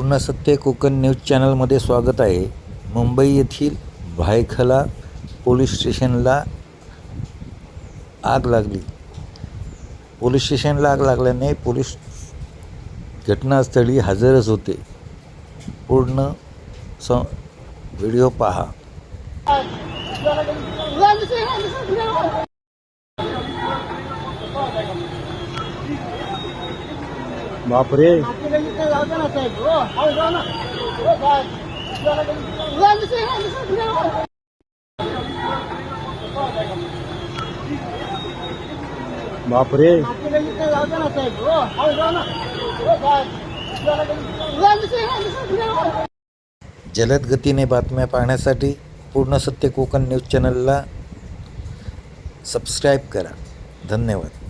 पूर्ण सत्य कोकण न्यूज चॅनलमध्ये स्वागत आहे। मुंबई येथील भायखला पोलीस स्टेशनला आग लागली। पोलीस स्टेशनला आग लागल्याने पोलीस घटनास्थळी हजरच होते। पूर्ण व्हिडिओ पहा। बापरे बापरे जलद गतीने बातम्या पाहण्यासाठी पूर्ण सत्य कोकण न्यूज चॅनलला सबस्क्राईब करा। धन्यवाद।